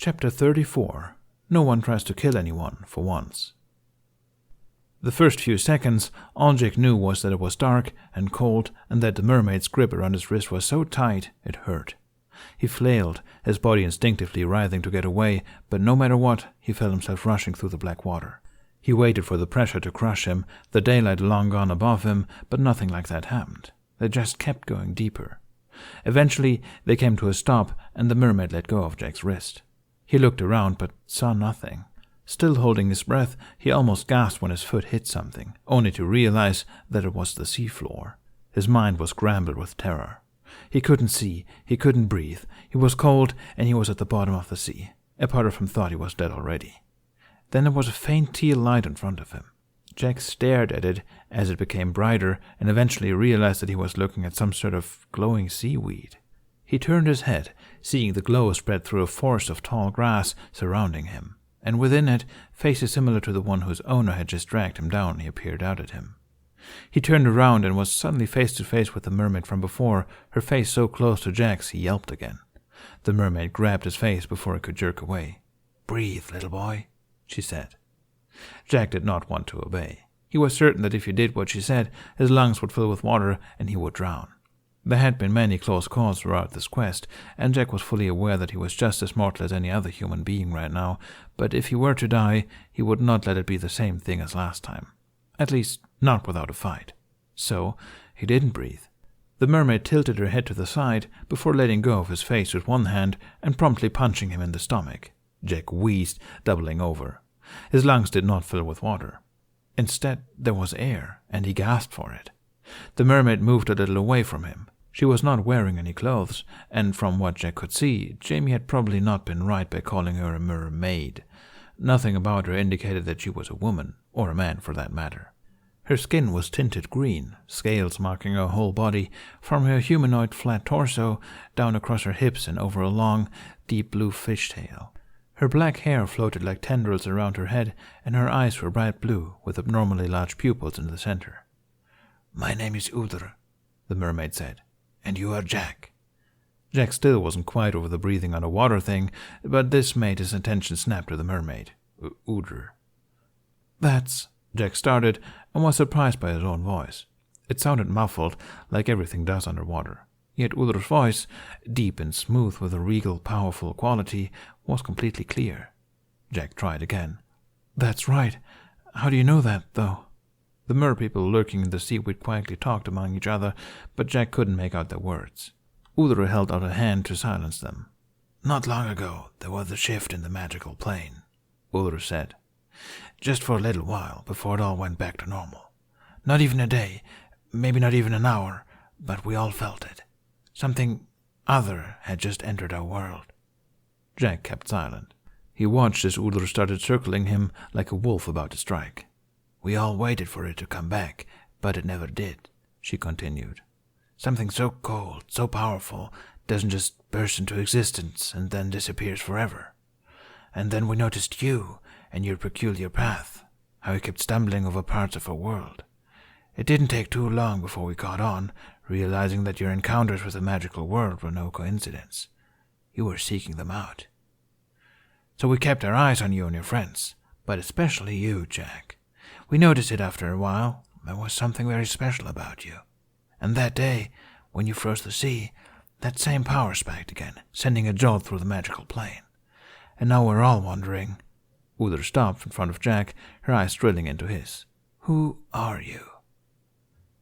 Chapter 34. No one tries to kill anyone, for once. The first few seconds, all Jack knew was that it was dark and cold, and that the mermaid's grip around his wrist was so tight it hurt. He flailed, his body instinctively writhing to get away, but no matter what, he felt himself rushing through the black water. He waited for the pressure to crush him, the daylight long gone above him, but nothing like that happened. They just kept going deeper. Eventually, they came to a stop, and the mermaid let go of Jack's wrist. He looked around, but saw nothing. Still holding his breath, he almost gasped when his foot hit something, only to realize that it was the seafloor. His mind was scrambled with terror. He couldn't see, he couldn't breathe, he was cold, and he was at the bottom of the sea. A part of him thought he was dead already. Then there was a faint teal light in front of him. Jack stared at it as it became brighter, and eventually realized that he was looking at some sort of glowing seaweed. He turned his head, seeing the glow spread through a forest of tall grass surrounding him, and within it, faces similar to the one whose owner had just dragged him down, he appeared out at him. He turned around and was suddenly face to face with the mermaid from before, her face so close to Jack's he yelped again. The mermaid grabbed his face before he could jerk away. "Breathe, little boy," she said. Jack did not want to obey. He was certain that if he did what she said, his lungs would fill with water and he would drown. There had been many close calls throughout this quest, and Jack was fully aware that he was just as mortal as any other human being right now, but if he were to die, he would not let it be the same thing as last time. At least, not without a fight. So, he didn't breathe. The mermaid tilted her head to the side before letting go of his face with one hand and promptly punching him in the stomach. Jack wheezed, doubling over. His lungs did not fill with water. Instead, there was air, and he gasped for it. The mermaid moved a little away from him. She was not wearing any clothes, and from what Jack could see, Jamie had probably not been right by calling her a mermaid. Nothing about her indicated that she was a woman, or a man for that matter. Her skin was tinted green, scales marking her whole body, from her humanoid flat torso down across her hips and over a long, deep blue fishtail. Her black hair floated like tendrils around her head, and her eyes were bright blue, with abnormally large pupils in the center. "My name is Udr," the mermaid said. "And you are Jack." Jack still wasn't quite over the breathing underwater thing, but this made his attention snap to the mermaid. Udr. "That's—" Jack started, and was surprised by his own voice. It sounded muffled, like everything does underwater. Yet Udr's voice, deep and smooth with a regal, powerful quality, was completely clear. Jack tried again. "That's right. How do you know that, though?" The merpeople lurking in the seaweed quietly talked among each other, but Jack couldn't make out their words. Udr held out a hand to silence them. "Not long ago, there was a shift in the magical plane," Udr said. "Just for a little while, before it all went back to normal. Not even a day, maybe not even an hour, but we all felt it. Something other had just entered our world." Jack kept silent. He watched as Udr started circling him like a wolf about to strike. "We all waited for it to come back, but it never did," she continued. "Something so cold, so powerful, doesn't just burst into existence and then disappears forever. And then we noticed you and your peculiar path, how you kept stumbling over parts of our world. It didn't take too long before we caught on, realizing that your encounters with the magical world were no coincidence. You were seeking them out. So we kept our eyes on you and your friends, but especially you, Jack. We noticed it after a while. There was something very special about you. And that day, when you froze the sea, that same power spiked again, sending a jolt through the magical plane. And now we're all wondering—" Udr stopped in front of Jack, her eyes drilling into his. "Who are you?"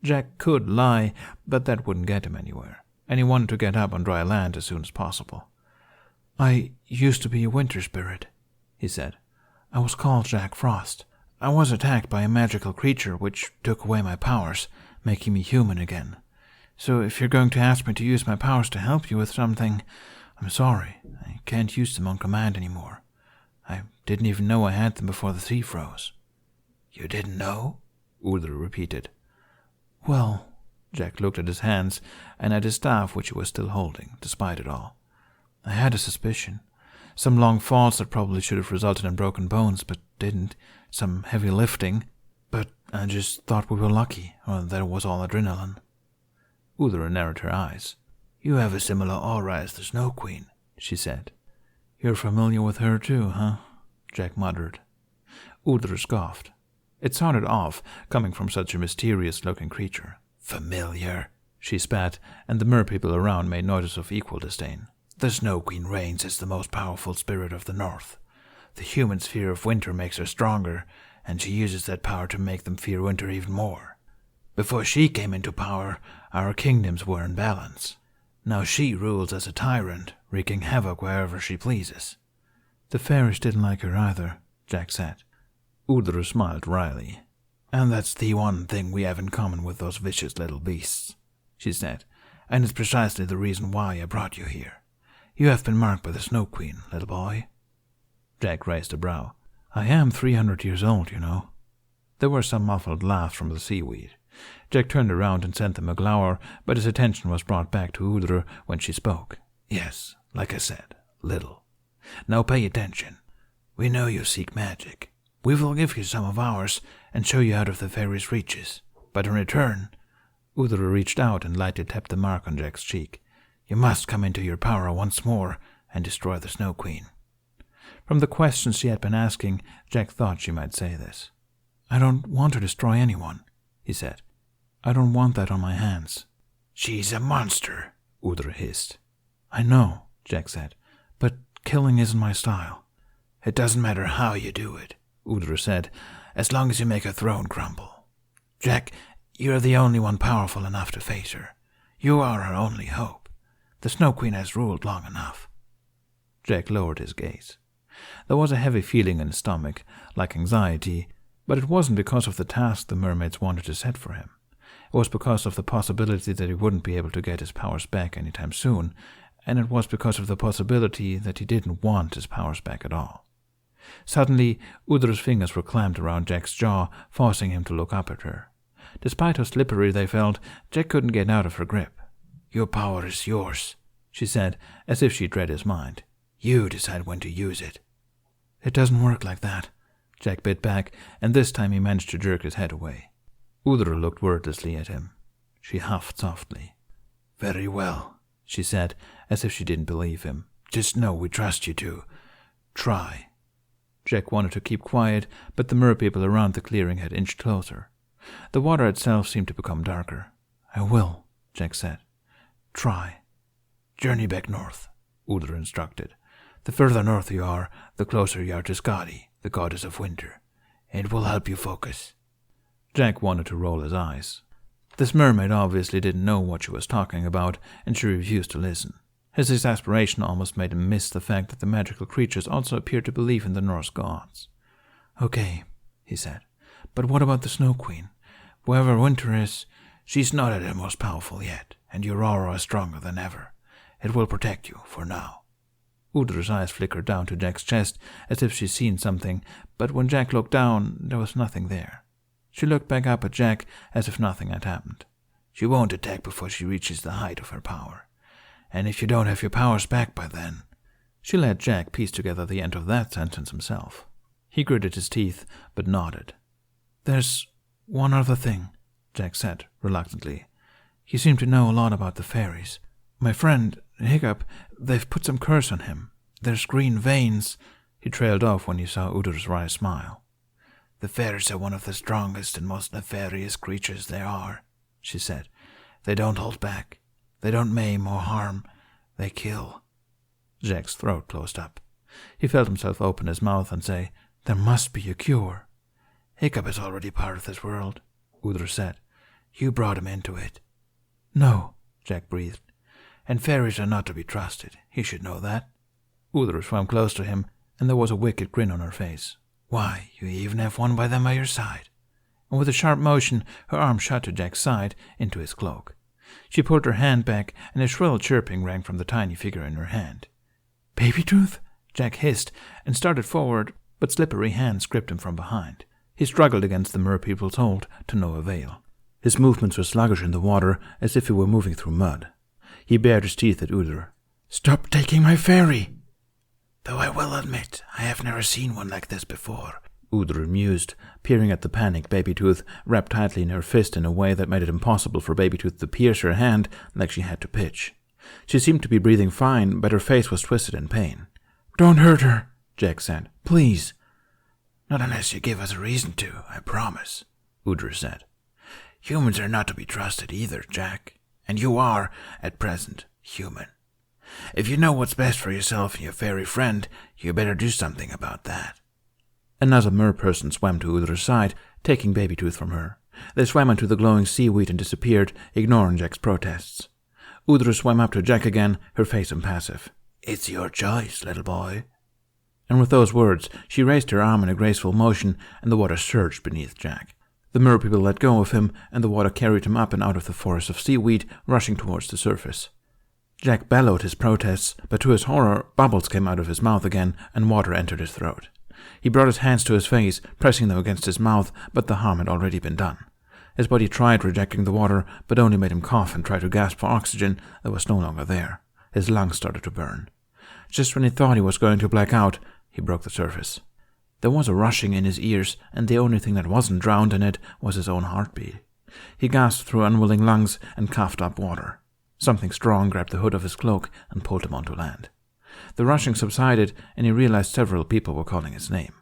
Jack could lie, but that wouldn't get him anywhere, and he wanted to get up on dry land as soon as possible. "I used to be a winter spirit," he said. "I was called Jack Frost. I was attacked by a magical creature which took away my powers, making me human again. So if you're going to ask me to use my powers to help you with something, I'm sorry. I can't use them on command anymore. I didn't even know I had them before the sea froze." "You didn't know?" Udr repeated. "Well," Jack looked at his hands and at his staff which he was still holding, despite it all. "I had a suspicion. Some long falls that probably should have resulted in broken bones, but didn't. Some heavy lifting. But I just thought we were lucky, or that it was all adrenaline." Udr narrowed her eyes. "You have a similar aura as the Snow Queen," she said. You're familiar with her too, huh? Jack muttered. Udr scoffed. It sounded off, coming from such a mysterious-looking creature. Familiar, she spat, and the merpeople around made noises of equal disdain. The Snow Queen reigns as the most powerful spirit of the north. The humans' fear of winter makes her stronger, and she uses that power to make them fear winter even more. Before she came into power, our kingdoms were in balance. Now she rules as a tyrant, wreaking havoc wherever she pleases. The fairies didn't like her either, Jack said. Udr smiled wryly. And that's the one thing we have in common with those vicious little beasts, she said, and it's precisely the reason why I brought you here. You have been marked by the Snow Queen, little boy. Jack raised a brow. I am 300 years old, you know. There were some muffled laughs from the seaweed. Jack turned around and sent them a glower, but his attention was brought back to Udr when she spoke. Yes, like I said, little. Now pay attention. We know you seek magic. We will give you some of ours and show you out of the fairies' reaches. But in return, Udr reached out and lightly tapped the mark on Jack's cheek. You must come into your power once more and destroy the Snow Queen. From the questions she had been asking, Jack thought she might say this. I don't want to destroy anyone, he said. I don't want that on my hands. She's a monster, Udr hissed. I know, Jack said, but killing isn't my style. It doesn't matter how you do it, Udr said, as long as you make her throne crumble. Jack, you're the only one powerful enough to face her. You are our only hope. The Snow Queen has ruled long enough. Jack lowered his gaze. There was a heavy feeling in his stomach, like anxiety, but it wasn't because of the task the mermaids wanted to set for him. It was because of the possibility that he wouldn't be able to get his powers back anytime soon, and it was because of the possibility that he didn't want his powers back at all. Suddenly, Udr's fingers were clamped around Jack's jaw, forcing him to look up at her. Despite how slippery they felt, Jack couldn't get out of her grip. Your power is yours, she said, as if she'd read his mind. You decide when to use it. It doesn't work like that, Jack bit back, and this time he managed to jerk his head away. Udr looked wordlessly at him. She huffed softly. Very well, she said, as if she didn't believe him. Just know we trust you to. Try. Jack wanted to keep quiet, but the merpeople around the clearing had inched closer. The water itself seemed to become darker. I will, Jack said. Try. Journey back north, Udr instructed. The further north you are, the closer you are to Skadi, the goddess of winter. It will help you focus. Jack wanted to roll his eyes. This mermaid obviously didn't know what she was talking about, and she refused to listen. His exasperation almost made him miss the fact that the magical creatures also appeared to believe in the Norse gods. Okay, he said, but what about the Snow Queen? Wherever winter is, she's not at her most powerful yet, and your aura is stronger than ever. It will protect you, for now. Udr's eyes flickered down to Jack's chest, as if she'd seen something, but when Jack looked down, there was nothing there. She looked back up at Jack, as if nothing had happened. She won't attack before she reaches the height of her power. And if you don't have your powers back by then... She let Jack piece together the end of that sentence himself. He gritted his teeth, but nodded. There's one other thing, Jack said, reluctantly. You seem to know a lot about the fairies. My friend, Hiccup, they've put some curse on him. There's green veins... He trailed off when he saw Udr's wry smile. The fairies are one of the strongest and most nefarious creatures there are, she said. They don't hold back. They don't maim or harm. They kill. Jack's throat closed up. He felt himself open his mouth and say, There must be a cure. Hiccup is already part of this world, Udr said. You brought him into it. No, Jack breathed. And fairies are not to be trusted. He should know that. Udr swam close to him, and there was a wicked grin on her face. Why, you even have one by them by your side. And with a sharp motion, her arm shot to Jack's side, into his cloak. She pulled her hand back, and a shrill chirping rang from the tiny figure in her hand. Baby Tooth? Jack hissed, and started forward, but slippery hands gripped him from behind. He struggled against the merpeople's hold, to no avail. His movements were sluggish in the water, as if he were moving through mud. He bared his teeth at Udr. Stop taking my fairy! Though I will admit, I have never seen one like this before, Udr mused, peering at the panicked Baby Tooth, wrapped tightly in her fist in a way that made it impossible for Baby Tooth to pierce her hand like she had to pitch. She seemed to be breathing fine, but her face was twisted in pain. Don't hurt her, Jack said. Please. Not unless you give us a reason to, I promise, Udra said. Humans are not to be trusted either, Jack. And you are, at present, human. If you know what's best for yourself and your fairy friend, you better do something about that. Another merperson swam to Udra's side, taking Baby Tooth from her. They swam into the glowing seaweed and disappeared, ignoring Jack's protests. Udra swam up to Jack again, her face impassive. It's your choice, little boy. And with those words, she raised her arm in a graceful motion, and the water surged beneath Jack. The mer people let go of him, and the water carried him up and out of the forest of seaweed, rushing towards the surface. Jack bellowed his protests, but to his horror, bubbles came out of his mouth again, and water entered his throat. He brought his hands to his face, pressing them against his mouth, but the harm had already been done. His body tried rejecting the water, but only made him cough and try to gasp for oxygen that was no longer there. His lungs started to burn. Just when he thought he was going to black out, he broke the surface. There was a rushing in his ears, and the only thing that wasn't drowned in it was his own heartbeat. He gasped through unwilling lungs and coughed up water. Something strong grabbed the hood of his cloak and pulled him onto land. The rushing subsided, and he realized several people were calling his name.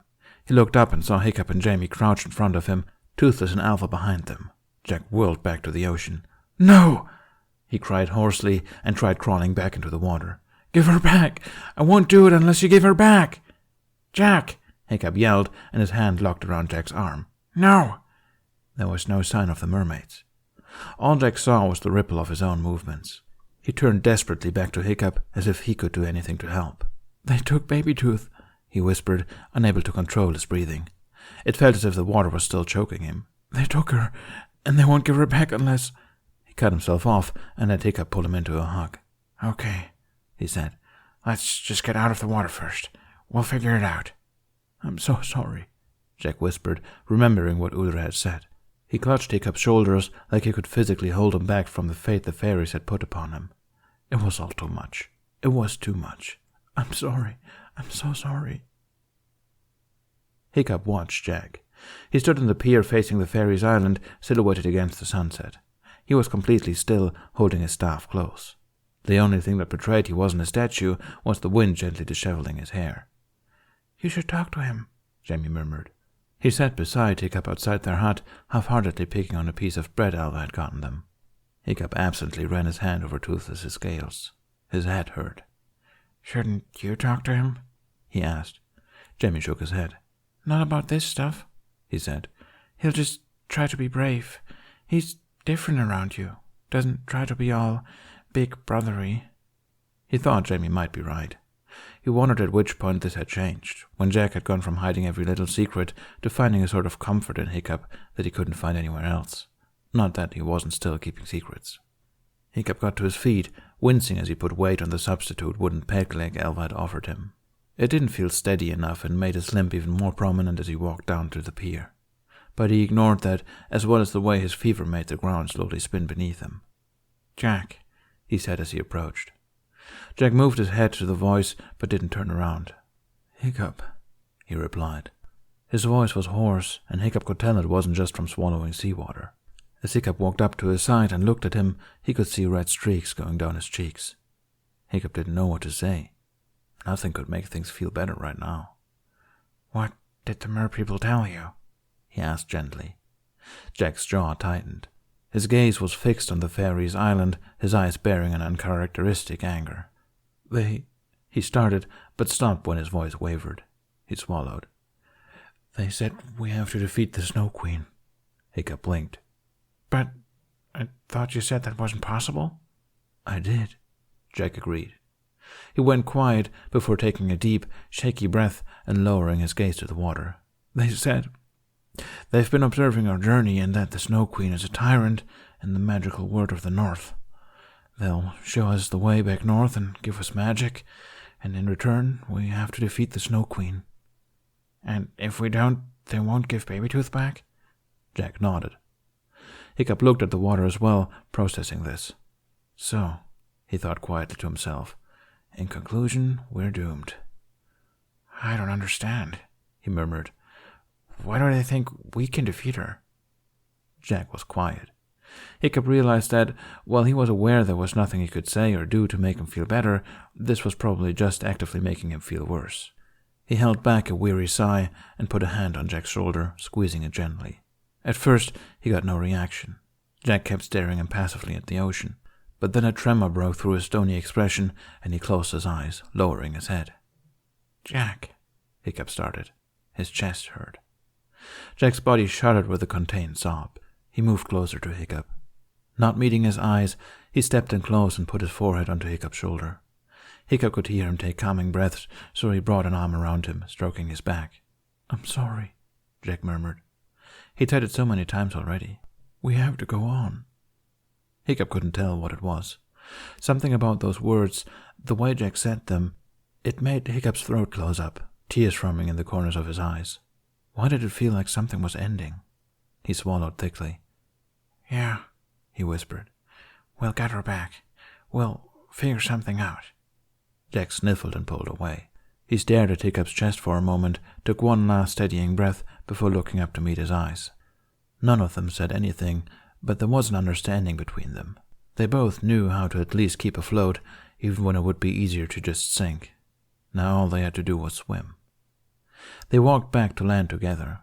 He looked up and saw Hiccup and Jamie crouched in front of him, Toothless and Alpha behind them. Jack whirled back to the ocean. "No!" he cried hoarsely and tried crawling back into the water. "Give her back! I won't do it unless you give her back!" "Jack!" Hiccup yelled, and his hand locked around Jack's arm. "No!" There was no sign of the mermaids. All Jack saw was the ripple of his own movements. He turned desperately back to Hiccup, as if he could do anything to help. "They took Baby Tooth," he whispered, unable to control his breathing. It felt as if the water was still choking him. "They took her, and they won't give her back unless—" He cut himself off and let Hiccup pull him into a hug. "Okay," he said. "Let's just get out of the water first. We'll figure it out." "I'm so sorry," Jack whispered, remembering what Udra had said. He clutched Hiccup's shoulders like he could physically hold him back from the fate the fairies had put upon him. It was all too much. It was too much. "I'm sorry. I'm so sorry." Hiccup watched Jack. He stood on the pier facing the fairies' island, silhouetted against the sunset. He was completely still, holding his staff close. The only thing that betrayed he wasn't a statue was the wind gently disheveling his hair. "You should talk to him," Jamie murmured. He sat beside Hiccup outside their hut, half-heartedly picking on a piece of bread Alva had gotten them. Hiccup absently ran his hand over Toothless's scales. His head hurt. "Shouldn't you talk to him?" he asked. Jamie shook his head. "Not about this stuff," he said. "He'll just try to be brave. He's different around you. Doesn't try to be all big brothery." He thought Jamie might be right. He wondered at which point this had changed, when Jack had gone from hiding every little secret to finding a sort of comfort in Hiccup that he couldn't find anywhere else. Not that he wasn't still keeping secrets. Hiccup got to his feet, wincing as he put weight on the substitute wooden peg leg Alva had offered him. It didn't feel steady enough and made his limp even more prominent as he walked down to the pier. But he ignored that, as well as the way his fever made the ground slowly spin beneath him. "Jack," he said as he approached. Jack moved his head to the voice, but didn't turn around. "Hiccup," he replied. His voice was hoarse, and Hiccup could tell it wasn't just from swallowing seawater. As Hiccup walked up to his side and looked at him, he could see red streaks going down his cheeks. Hiccup didn't know what to say. Nothing could make things feel better right now. "What did the mer people tell you?" he asked gently. Jack's jaw tightened. His gaze was fixed on the fairies' island, his eyes bearing an uncharacteristic anger. He started, but stopped when his voice wavered. He swallowed. "They said we have to defeat the Snow Queen." Hiccup blinked. "But I thought you said that wasn't possible?" "I did," Jack agreed. He went quiet before taking a deep, shaky breath and lowering his gaze to the water. "They said they've been observing our journey and that the Snow Queen is a tyrant in the magical world of the North. They'll show us the way back north and give us magic, and in return we have to defeat the Snow Queen." "And if we don't, they won't give Baby Tooth back?" Jack nodded. Hiccup looked at the water as well, processing this. "So," he thought quietly to himself, "in conclusion, we're doomed." "I don't understand," he murmured. "Why do they think we can defeat her?" Jack was quiet. Hiccup realized that, while he was aware there was nothing he could say or do to make him feel better, this was probably just actively making him feel worse. He held back a weary sigh and put a hand on Jack's shoulder, squeezing it gently. At first, he got no reaction. Jack kept staring impassively at the ocean, but then a tremor broke through his stony expression and he closed his eyes, lowering his head. "Jack," Hiccup started. His chest hurt. Jack's body shuddered with a contained sob. He moved closer to Hiccup. Not meeting his eyes, he stepped in close and put his forehead onto Hiccup's shoulder. Hiccup could hear him take calming breaths, so he brought an arm around him, stroking his back. "I'm sorry," Jack murmured. He'd said it so many times already. "We have to go on." Hiccup couldn't tell what it was. Something about those words, the way Jack said them, it made Hiccup's throat close up, tears forming in the corners of his eyes. Why did it feel like something was ending? He swallowed thickly. "Yeah," he whispered. "We'll get her back. We'll figure something out." Jack sniffled and pulled away. He stared at Hiccup's chest for a moment, took one last steadying breath before looking up to meet his eyes. None of them said anything, but there was an understanding between them. They both knew how to at least keep afloat, even when it would be easier to just sink. Now all they had to do was swim. They walked back to land together.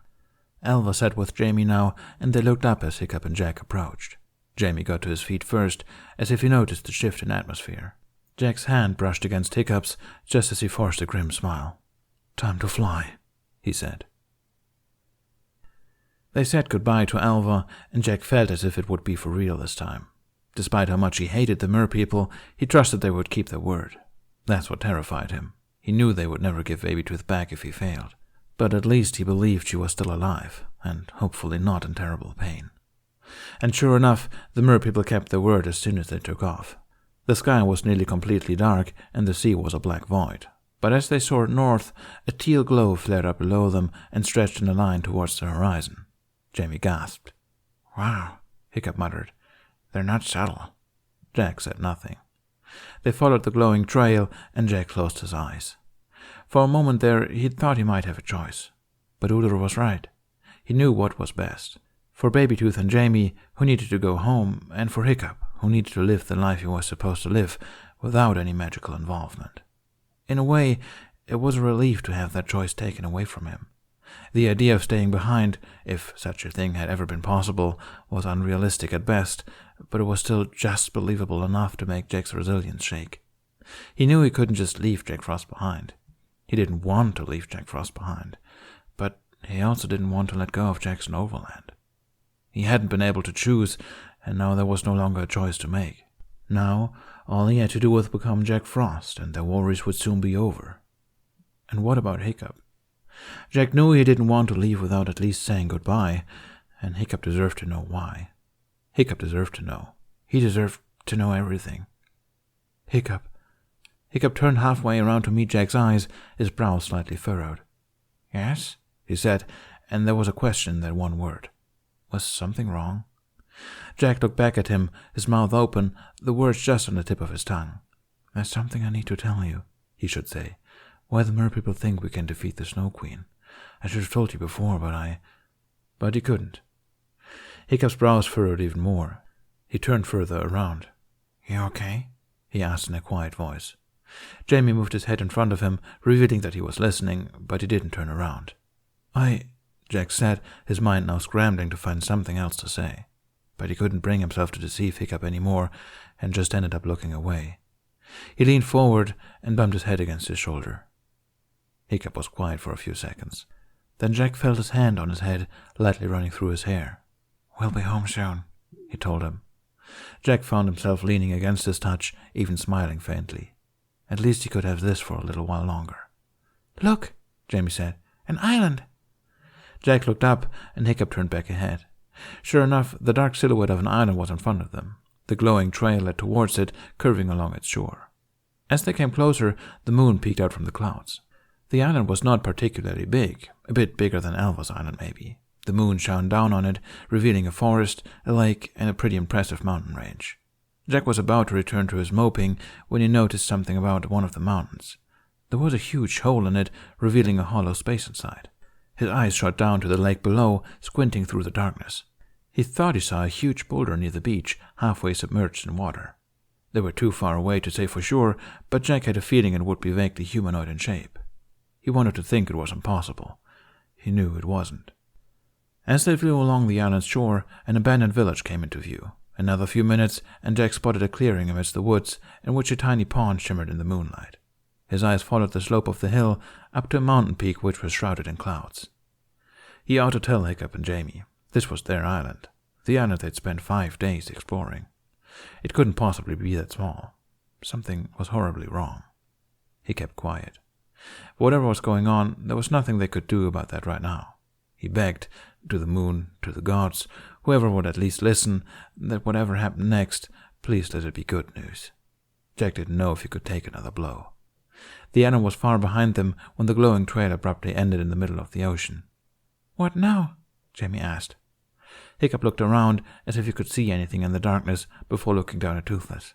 Alva sat with Jamie now, and they looked up as Hiccup and Jack approached. Jamie got to his feet first, as if he noticed the shift in atmosphere. Jack's hand brushed against Hiccup's just as he forced a grim smile. "Time to fly," he said. They said goodbye to Alva, and Jack felt as if it would be for real this time. Despite how much he hated the merpeople, he trusted they would keep their word. That's what terrified him. He knew they would never give Babytooth back if he failed. But at least he believed she was still alive, and hopefully not in terrible pain. And sure enough, the merpeople kept their word as soon as they took off. The sky was nearly completely dark, and the sea was a black void. But as they soared north, a teal glow flared up below them and stretched in a line towards the horizon. Jamie gasped. "Wow," Hiccup muttered. "They're not subtle." Jack said nothing. They followed the glowing trail, and Jack closed his eyes. For a moment there, he'd thought he might have a choice. But Udor was right. He knew what was best. For Babytooth and Jamie, who needed to go home, and for Hiccup, who needed to live the life he was supposed to live without any magical involvement. In a way, it was a relief to have that choice taken away from him. The idea of staying behind, if such a thing had ever been possible, was unrealistic at best, but it was still just believable enough to make Jack's resilience shake. He knew he couldn't just leave Jack Frost behind. He didn't want to leave Jack Frost behind, but he also didn't want to let go of Jackson Overland. He hadn't been able to choose, and now there was no longer a choice to make. Now, all he had to do was become Jack Frost, and their worries would soon be over. And what about Hiccup? Jack knew he didn't want to leave without at least saying goodbye, and Hiccup deserved to know why. Hiccup deserved to know. He deserved to know everything. Hiccup. Hiccup turned halfway around to meet Jack's eyes, his brow slightly furrowed. "Yes?" he said, and there was a question in that one word. Was something wrong? Jack looked back at him, his mouth open, the words just on the tip of his tongue. "There's something I need to tell you," he should say. "Why the merpeople think we can defeat the Snow Queen. I should have told you before, but he couldn't." Hiccup's brows furrowed even more. He turned further around. "You okay?" he asked in a quiet voice. Jamie moved his head in front of him, revealing that he was listening, but he didn't turn around. Jack said, his mind now scrambling to find something else to say. But he couldn't bring himself to deceive Hiccup any more, and just ended up looking away. He leaned forward and bumped his head against his shoulder. Hiccup was quiet for a few seconds. Then Jack felt his hand on his head, lightly running through his hair. "We'll be home soon," he told him. Jack found himself leaning against his touch, even smiling faintly. At least he could have this for a little while longer. "Look," Jamie said. "An island." Jack looked up, and Hiccup turned back ahead. Sure enough, the dark silhouette of an island was in front of them. The glowing trail led towards it, curving along its shore. As they came closer, the moon peeked out from the clouds. The island was not particularly big, a bit bigger than Alva's Island maybe. The moon shone down on it, revealing a forest, a lake, and a pretty impressive mountain range. Jack was about to return to his moping when he noticed something about one of the mountains. There was a huge hole in it, revealing a hollow space inside. His eyes shot down to the lake below, squinting through the darkness. He thought he saw a huge boulder near the beach, halfway submerged in water. They were too far away to say for sure, but Jack had a feeling it would be vaguely humanoid in shape. He wanted to think it was impossible. He knew it wasn't. As they flew along the island's shore, an abandoned village came into view. Another few minutes, and Jack spotted a clearing amidst the woods, in which a tiny pond shimmered in the moonlight. His eyes followed the slope of the hill up to a mountain peak which was shrouded in clouds. He ought to tell Hiccup and Jamie. This was their island, the island they'd spent 5 days exploring. It couldn't possibly be that small. Something was horribly wrong. He kept quiet. Whatever was going on, there was nothing they could do about that right now. He begged, to the moon, to the gods, whoever would at least listen, that whatever happened next, please let it be good news. Jack didn't know if he could take another blow. The island was far behind them when the glowing trail abruptly ended in the middle of the ocean. "What now?" Jamie asked. Hiccup looked around as if he could see anything in the darkness before looking down at Toothless.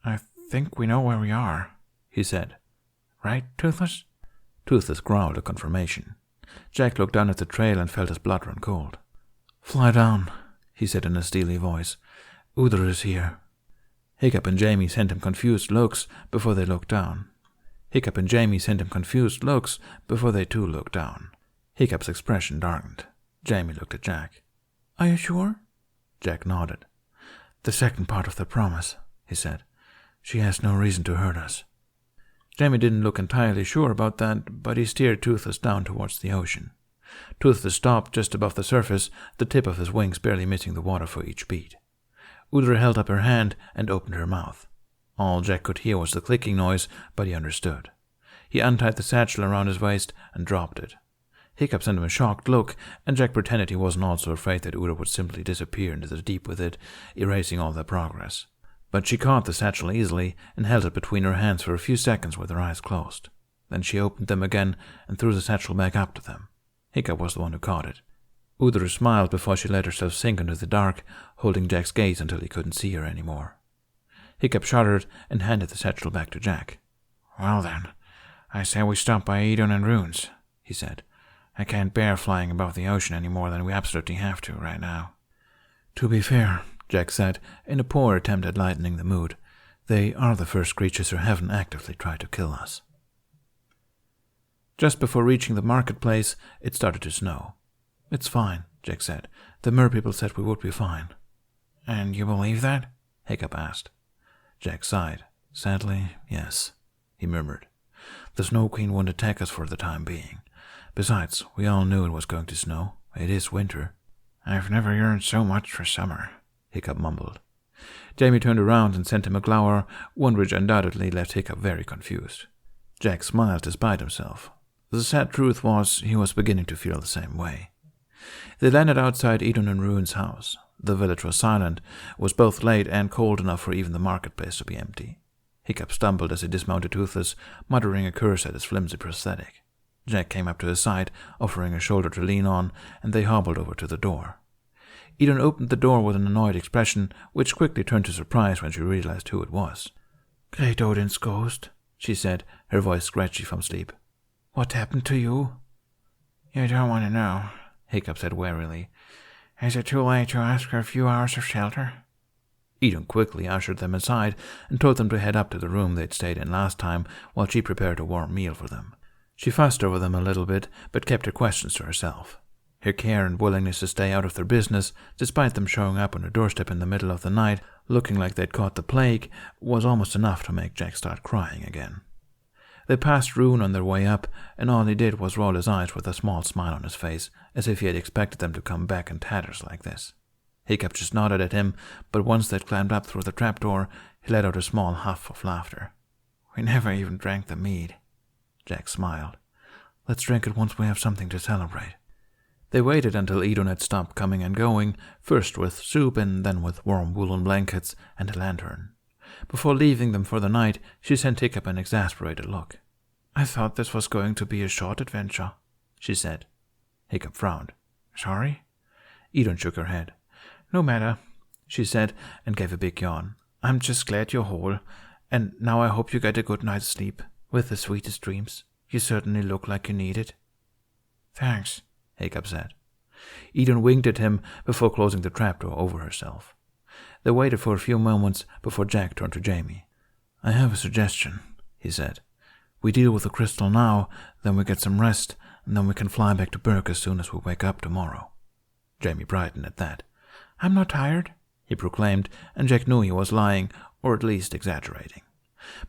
"I think we know where we are," he said. "Right, Toothless?" Toothless growled a confirmation. Jack looked down at the trail and felt his blood run cold. "Fly down," he said in a steely voice. "Udr is here." Hiccup and Jamie sent him confused looks before they looked down. Hiccup and Jamie sent him confused looks before they too looked down. Hiccup's expression darkened. Jamie looked at Jack. "Are you sure?" Jack nodded. "The second part of the promise," he said. "She has no reason to hurt us." Jamie didn't look entirely sure about that, but he steered Toothless down towards the ocean. Toothless stopped just above the surface, the tip of his wings barely missing the water for each beat. Udra held up her hand and opened her mouth. All Jack could hear was the clicking noise, but he understood. He untied the satchel around his waist and dropped it. Hiccup sent him a shocked look, and Jack pretended he wasn't also afraid that Udra would simply disappear into the deep with it, erasing all their progress. But she caught the satchel easily and held it between her hands for a few seconds with her eyes closed. Then she opened them again and threw the satchel back up to them. Hiccup was the one who caught it. Udra smiled before she let herself sink into the dark, holding Jack's gaze until he couldn't see her anymore. Hiccup shuddered and handed the satchel back to Jack. "Well then, I say we stop by Edon and Runes," he said. "I can't bear flying above the ocean any more than we absolutely have to right now." "To be fair," Jack said, in a poor attempt at lightening the mood, "they are the first creatures who haven't actively tried to kill us." Just before reaching the marketplace, it started to snow. "It's fine," Jack said. "The mer people said we would be fine." "And you believe that?" Hiccup asked. Jack sighed. "Sadly, yes," he murmured. "The Snow Queen won't attack us for the time being. Besides, we all knew it was going to snow. It is winter." "I've never yearned so much for summer," Hiccup mumbled. Jamie turned around and sent him a glower, one which undoubtedly left Hiccup very confused. Jack smiled despite himself. The sad truth was he was beginning to feel the same way. They landed outside Edon and Rune's house. The village was silent, was both late and cold enough for even the marketplace to be empty. Hiccup stumbled as he dismounted Toothless, muttering a curse at his flimsy prosthetic. Jack came up to his side, offering a shoulder to lean on, and they hobbled over to the door. Edon opened the door with an annoyed expression, which quickly turned to surprise when she realized who it was. "Great Odin's ghost," she said, her voice scratchy from sleep. "What happened to you?" "You don't want to know," Hiccup said warily. "Is it too late to ask for a few hours of shelter?" Edon quickly ushered them inside and told them to head up to the room they'd stayed in last time while she prepared a warm meal for them. She fussed over them a little bit, but kept her questions to herself. Her care and willingness to stay out of their business, despite them showing up on her doorstep in the middle of the night, looking like they'd caught the plague, was almost enough to make Jack start crying again. They passed Rune on their way up, and all he did was roll his eyes with a small smile on his face, as if he had expected them to come back in tatters like this. Hiccup just nodded at him, but once they'd climbed up through the trapdoor, he let out a small huff of laughter. "We never even drank the mead." Jack smiled. "Let's drink it once we have something to celebrate." They waited until Edon had stopped coming and going, first with soup and then with warm woolen blankets and a lantern. Before leaving them for the night, she sent Hiccup an exasperated look. "I thought this was going to be a short adventure," she said. Hiccup frowned. "Sorry?" Edon shook her head. "No matter," she said, and gave a big yawn. "I'm just glad you're whole, and now I hope you get a good night's sleep, with the sweetest dreams. You certainly look like you need it." "Thanks," Hiccup said. Eden winked at him before closing the trapdoor over herself. They waited for a few moments before Jack turned to Jamie. "I have a suggestion," he said. "We deal with the crystal now, then we get some rest, and then we can fly back to Burke as soon as we wake up tomorrow." Jamie brightened at that. "I'm not tired," he proclaimed, and Jack knew he was lying, or at least exaggerating.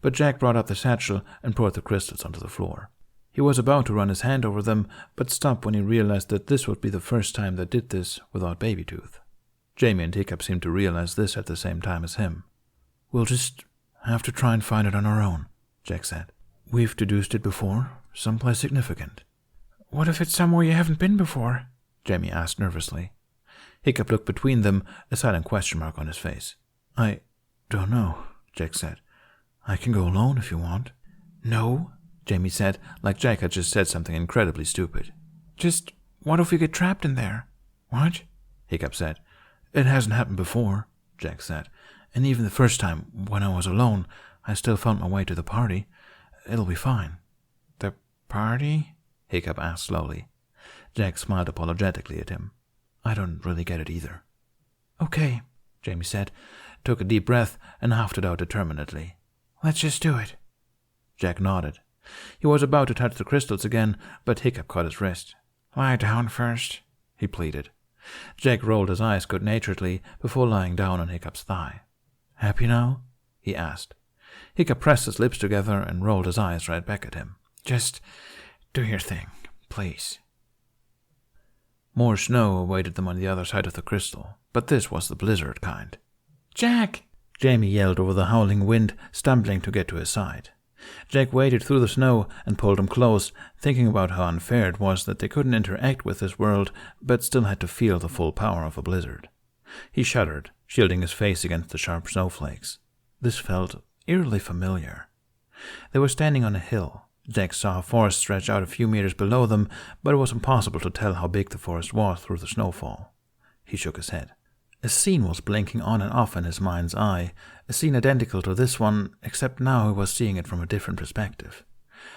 But Jack brought up the satchel and poured the crystals onto the floor. He was about to run his hand over them, but stopped when he realized that this would be the first time they did this without Baby Tooth. Jamie and Hiccup seemed to realize this at the same time as him. "We'll just have to try and find it on our own," Jack said. "We've deduced it before, someplace significant." "What if it's somewhere you haven't been before?" Jamie asked nervously. Hiccup looked between them, a silent question mark on his face. "I don't know," Jack said. "I can go alone if you want." "No," Jamie said, like Jack had just said something incredibly stupid. "Just what if we get trapped in there?" "What?" Hiccup said. "It hasn't happened before," Jack said. "And even the first time, when I was alone, I still found my way to the party. It'll be fine." "The party?" Hiccup asked slowly. Jack smiled apologetically at him. "I don't really get it either." "Okay," Jamie said, took a deep breath, and huffed it out determinedly. "Let's just do it." Jack nodded. He was about to touch the crystals again, but Hiccup caught his wrist. "Lie down first," he pleaded. Jack rolled his eyes good-naturedly before lying down on Hiccup's thigh. "Happy now?" he asked. Hiccup pressed his lips together and rolled his eyes right back at him. "Just do your thing, please." More snow awaited them on the other side of the crystal, but this was the blizzard kind. "Jack!" Jamie yelled over the howling wind, stumbling to get to his side. Jack waded through the snow and pulled him close, thinking about how unfair it was that they couldn't interact with this world, but still had to feel the full power of a blizzard. He shuddered, shielding his face against the sharp snowflakes. This felt eerily familiar. They were standing on a hill. Jack saw a forest stretch out a few meters below them, but it was impossible to tell how big the forest was through the snowfall. He shook his head. A scene was blinking on and off in his mind's eye, a scene identical to this one, except now he was seeing it from a different perspective.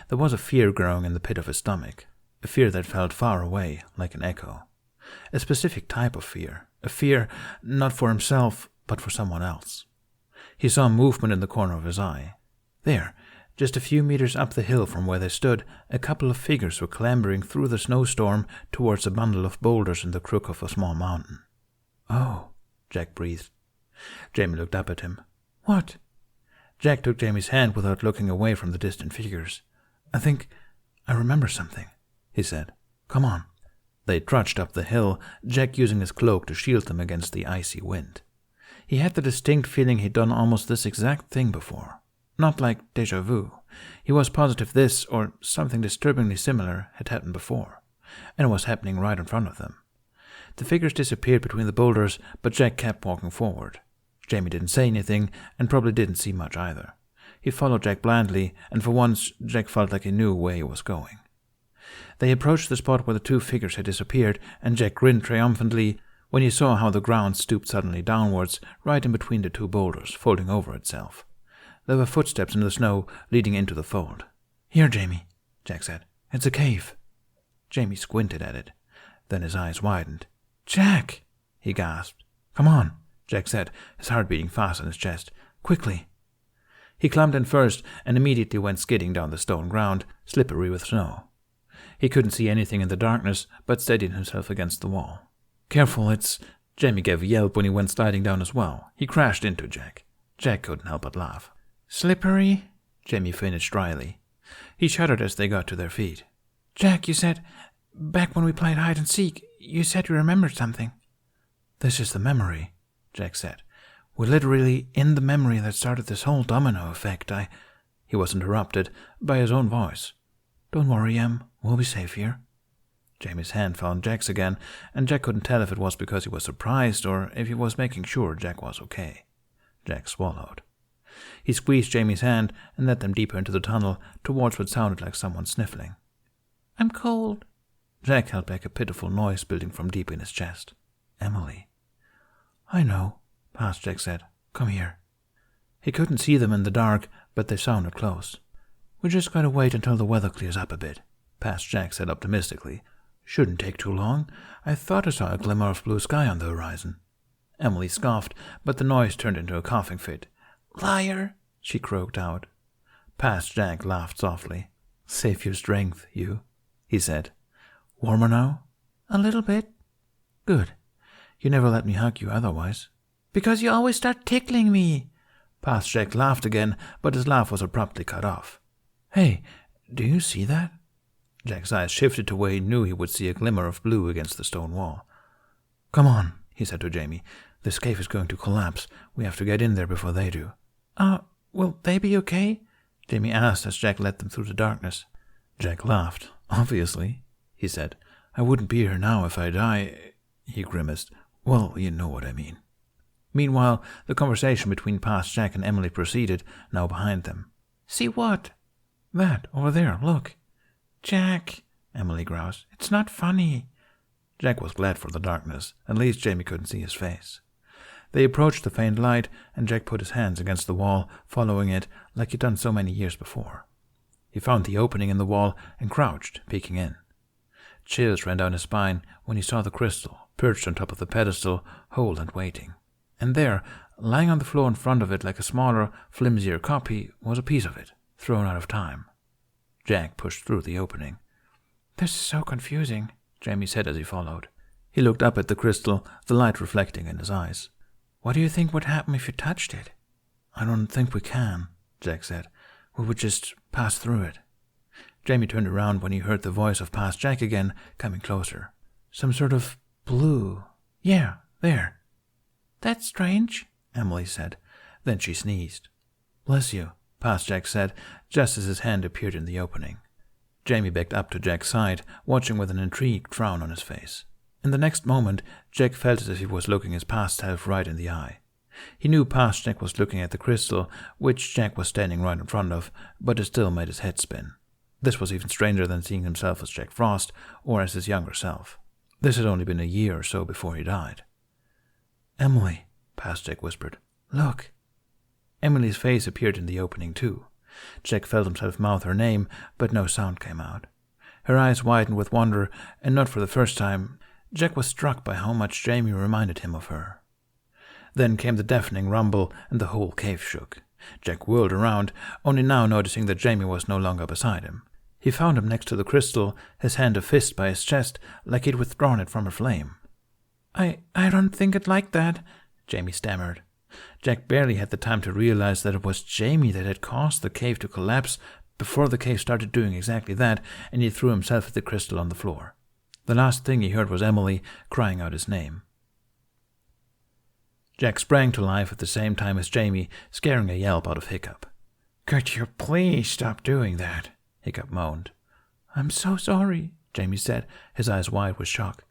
There was a fear growing in the pit of his stomach, a fear that felt far away, like an echo. A specific type of fear, a fear not for himself, but for someone else. He saw movement in the corner of his eye. There, just a few meters up the hill from where they stood, a couple of figures were clambering through the snowstorm towards a bundle of boulders in the crook of a small mountain. "Oh," Jack breathed. Jamie looked up at him. "What?" Jack took Jamie's hand without looking away from the distant figures. "I think I remember something," he said. "Come on." They trudged up the hill, Jack using his cloak to shield them against the icy wind. He had the distinct feeling he'd done almost this exact thing before. Not like déjà vu. He was positive this, or something disturbingly similar, had happened before, and it was happening right in front of them. The figures disappeared between the boulders, but Jack kept walking forward. Jamie didn't say anything, and probably didn't see much either. He followed Jack blindly, and for once Jack felt like he knew where he was going. They approached the spot where the two figures had disappeared, and Jack grinned triumphantly when he saw how the ground stooped suddenly downwards, right in between the two boulders, folding over itself. There were footsteps in the snow leading into the fold. "Here, Jamie," Jack said. "It's a cave." Jamie squinted at it. Then his eyes widened. "Jack!" he gasped. "Come on," Jack said, his heart beating fast in his chest. "Quickly." He climbed in first and immediately went skidding down the stone ground, slippery with snow. He couldn't see anything in the darkness, but steadied himself against the wall. "Careful, it's—" Jamie gave a yelp when he went sliding down as well. He crashed into Jack. Jack couldn't help but laugh. "Slippery?" Jamie finished dryly. He shuddered as they got to their feet. "Jack, you said, back when we played hide-and-seek, you said you remembered something." "This is the memory," Jack said. "We're literally in the memory that started this whole domino effect. He was interrupted by his own voice. "Don't worry, Em. We'll be safe here." Jamie's hand found Jack's again, and Jack couldn't tell if it was because he was surprised or if he was making sure Jack was okay. Jack swallowed. He squeezed Jamie's hand and led them deeper into the tunnel towards what sounded like someone sniffling. "I'm cold." Jack held back a pitiful noise building from deep in his chest. "Emily." "I know," Past Jack said. "Come here." He couldn't see them in the dark, but they sounded close. "We're just going to wait until the weather clears up a bit," Past Jack said optimistically. Shouldn't take too long. I thought I saw a glimmer of blue sky on the horizon. Emily scoffed, but the noise turned into a coughing fit. Liar, she croaked out. Past Jack laughed softly. Save your strength, you, he said. Warmer now? A little bit. Good. You never let me hug you otherwise. Because you always start tickling me. Past Jack laughed again, but his laugh was abruptly cut off. Hey, do you see that? Jack's eyes shifted to where he knew he would see a glimmer of blue against the stone wall. Come on, he said to Jamie. This cave is going to collapse. We have to get in there before they do. Will they be okay? Jamie asked as Jack led them through the darkness. Jack laughed. Obviously, he said. I wouldn't be here now if I die. He grimaced. Well, you know what I mean. Meanwhile, the conversation between Past Jack and Emily proceeded, now behind them. See what? That, over there, look. Jack, Emily groused. It's not funny. Jack was glad for the darkness. At least Jamie couldn't see his face. They approached the faint light, and Jack put his hands against the wall, following it like he'd done so many years before. He found the opening in the wall and crouched, peeking in. Chills ran down his spine when he saw the crystal, perched on top of the pedestal, whole and waiting. And there, lying on the floor in front of it like a smaller, flimsier copy, was a piece of it, thrown out of time. Jack pushed through the opening. This is so confusing, Jamie said as he followed. He looked up at the crystal, the light reflecting in his eyes. What do you think would happen if you touched it? I don't think we can, Jack said. We would just pass through it. Jamie turned around when he heard the voice of Past Jack again, coming closer. Some sort of blue. Yeah, there. That's strange, Emily said. Then she sneezed. Bless you, Past Jack said, just as his hand appeared in the opening. Jamie backed up to Jack's side, watching with an intrigued frown on his face. In the next moment, Jack felt as if he was looking his past self right in the eye. He knew Past Jack was looking at the crystal, which Jack was standing right in front of, but it still made his head spin. This was even stranger than seeing himself as Jack Frost, or as his younger self. This had only been a year or so before he died. Emily, Past Jack whispered. Look. Emily's face appeared in the opening too. Jack felt himself mouth her name, but no sound came out. Her eyes widened with wonder, and not for the first time, Jack was struck by how much Jamie reminded him of her. Then came the deafening rumble, and the whole cave shook. Jack whirled around, only now noticing that Jamie was no longer beside him. He found him next to the crystal, his hand a fist by his chest, like he'd withdrawn it from a flame. I don't think it like that, Jamie stammered. Jack barely had the time to realize that it was Jamie that had caused the cave to collapse before the cave started doing exactly that, and he threw himself at the crystal on the floor. The last thing he heard was Emily crying out his name. Jack sprang to life at the same time as Jamie, scaring a yelp out of Hiccup. Could you please stop doing that? Hiccup moaned. I'm so sorry, Jamie said, his eyes wide with shock.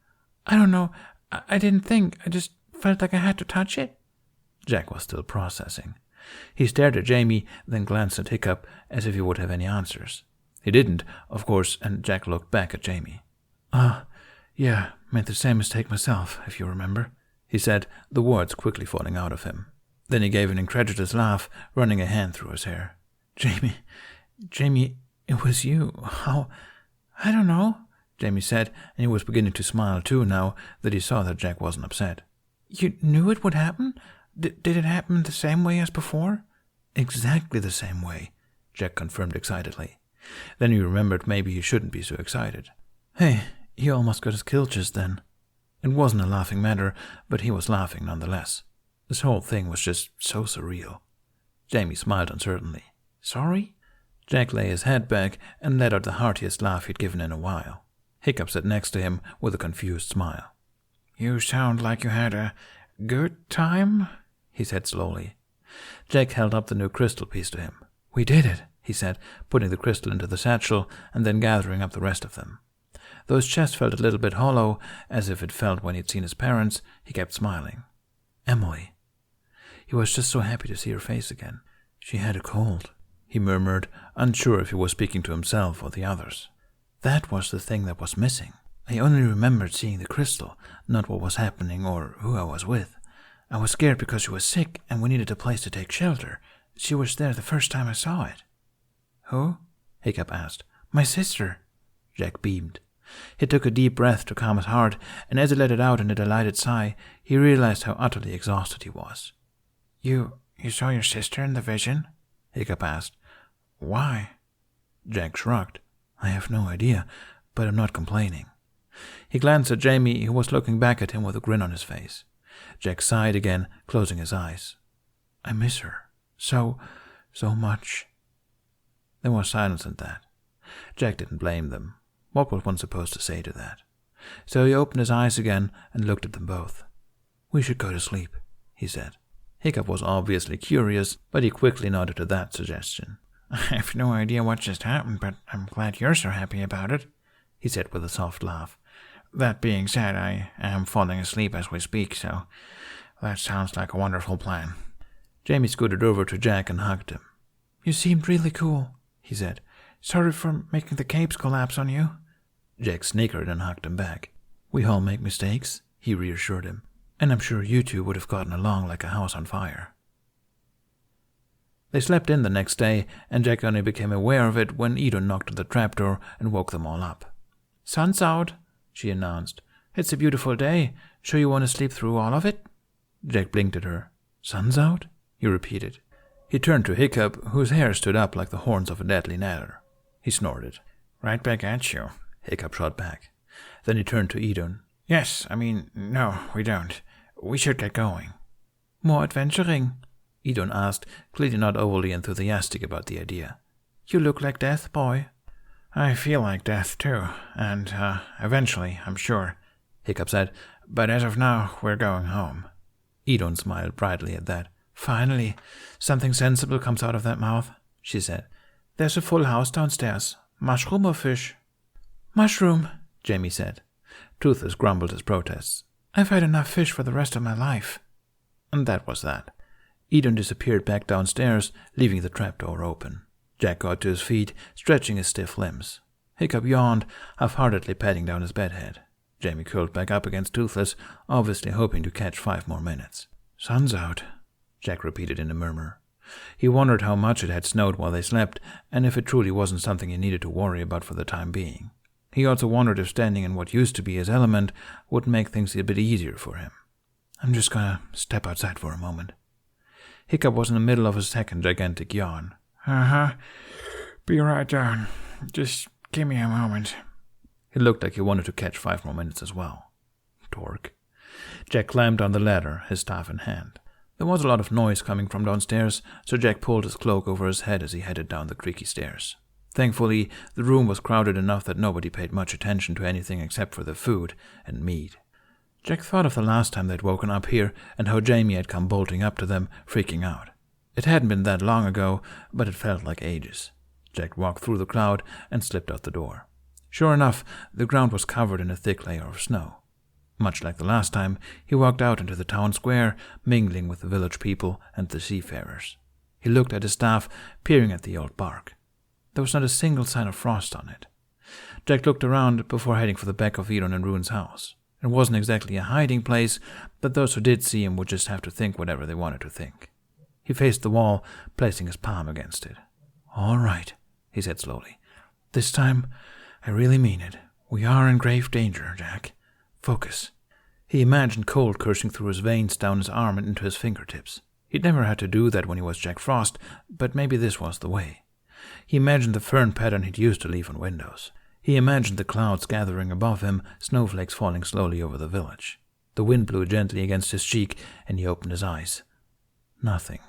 I don't know. I didn't think. I just felt like I had to touch it. Jack was still processing. He stared at Jamie, then glanced at Hiccup as if he would have any answers. He didn't, of course, and Jack looked back at Jamie. Yeah, made the same mistake myself, if you remember, he said, the words quickly falling out of him. Then he gave an incredulous laugh, running a hand through his hair. Jamie, it was you. How? I don't know, Jamie said, and he was beginning to smile too now that he saw that Jack wasn't upset. You knew it would happen? Did it happen the same way as before? Exactly the same way, Jack confirmed excitedly. Then he remembered maybe he shouldn't be so excited. Hey, he almost got us killed just then. It wasn't a laughing matter, but he was laughing nonetheless. This whole thing was just so surreal. Jamie smiled uncertainly. Sorry? Jack lay his head back and let out the heartiest laugh he'd given in a while. Hiccup sat next to him with a confused smile. You sound like you had a good time, he said slowly. Jack held up the new crystal piece to him. We did it, he said, putting the crystal into the satchel and then gathering up the rest of them. Though his chest felt a little bit hollow, as if it felt when he'd seen his parents, he kept smiling. Emily. He was just so happy to see her face again. She had a cold, he murmured, unsure if he was speaking to himself or the others. That was the thing that was missing. I only remembered seeing the crystal, not what was happening or who I was with. I was scared because she was sick and we needed a place to take shelter. She was there the first time I saw it. Who? Hiccup asked. My sister. Jack beamed. He took a deep breath to calm his heart, and as he let it out in a delighted sigh, he realized how utterly exhausted he was. You saw your sister in the vision? Hiccup asked. Why? Jack shrugged. I have no idea, but I'm not complaining. He glanced at Jamie, who was looking back at him with a grin on his face. Jack sighed again, closing his eyes. I miss her. So much. There was silence at that. Jack didn't blame them. What was one supposed to say to that? So he opened his eyes again and looked at them both. We should go to sleep, he said. Hiccup was obviously curious, but he quickly nodded to that suggestion. I have no idea what just happened, but I'm glad you're so happy about it, he said with a soft laugh. That being said, I am falling asleep as we speak, so that sounds like a wonderful plan. Jamie scooted over to Jack and hugged him. You seemed really cool, he said. Sorry for making the capes collapse on you. Jack snickered and hugged him back. We all make mistakes, he reassured him, and I'm sure you two would have gotten along like a house on fire. They slept in the next day, and Jack only became aware of it when Edon knocked on the trapdoor and woke them all up. Sun's out, she announced. It's a beautiful day. Sure you want to sleep through all of it? Jack blinked at her. Sun's out? He repeated. He turned to Hiccup, whose hair stood up like the horns of a deadly adder. He snorted. Right back at you, Hiccup shot back. Then he turned to Edon. No, we don't. We should get going. More adventuring? Edon asked, clearly not overly enthusiastic about the idea. You look like death, boy. I feel like death, too, and, eventually, I'm sure, Hiccup said, but as of now, we're going home. Edon smiled brightly at that. Finally, something sensible comes out of that mouth, she said. There's a full house downstairs. Mushroom or fish? Mushroom, Jamie said. Toothless grumbled his protests. I've had enough fish for the rest of my life. And that was that. Edon disappeared back downstairs, leaving the trapdoor open. Jack got to his feet, stretching his stiff limbs. Hiccup yawned, half-heartedly patting down his bedhead. Jamie curled back up against Toothless, obviously hoping to catch 5 more minutes. Sun's out, Jack repeated in a murmur. He wondered how much it had snowed while they slept, and if it truly wasn't something he needed to worry about for the time being. He also wondered if standing in what used to be his element would make things a bit easier for him. I'm just gonna step outside for a moment. Hiccup was in the middle of a second gigantic yawn. Be right down. Just give me a moment. He looked like he wanted to catch 5 more minutes as well. Dork. Jack climbed on the ladder, his staff in hand. There was a lot of noise coming from downstairs, so Jack pulled his cloak over his head as he headed down the creaky stairs. Thankfully, the room was crowded enough that nobody paid much attention to anything except for the food and meat. Jack thought of the last time they'd woken up here and how Jamie had come bolting up to them, freaking out. It hadn't been that long ago, but it felt like ages. Jack walked through the crowd and slipped out the door. Sure enough, the ground was covered in a thick layer of snow. Much like the last time, he walked out into the town square, mingling with the village people and the seafarers. He looked at his staff, peering at the old bark. There was not a single sign of frost on it. Jack looked around before heading for the back of Edon and Rune's house. It wasn't exactly a hiding place, but those who did see him would just have to think whatever they wanted to think. He faced the wall, placing his palm against it. All right, he said slowly. This time, I really mean it. We are in grave danger, Jack. Focus. He imagined cold coursing through his veins down his arm and into his fingertips. He'd never had to do that when he was Jack Frost, but maybe this was the way. He imagined the fern pattern he'd used to leave on windows. He imagined the clouds gathering above him, snowflakes falling slowly over the village. The wind blew gently against his cheek, and he opened his eyes. Nothing.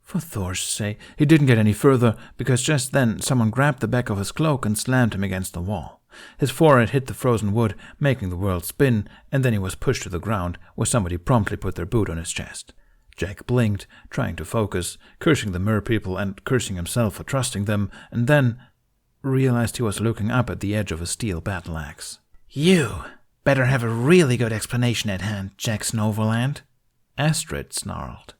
For Thor's sake, he didn't get any further, because just then someone grabbed the back of his cloak and slammed him against the wall. His forehead hit the frozen wood, making the world spin, and then he was pushed to the ground, where somebody promptly put their boot on his chest. Jack blinked, trying to focus, cursing the merpeople and cursing himself for trusting them, and then realized he was looking up at the edge of a steel battle axe. You better have a really good explanation at hand, Jack Snowverland, Astrid snarled.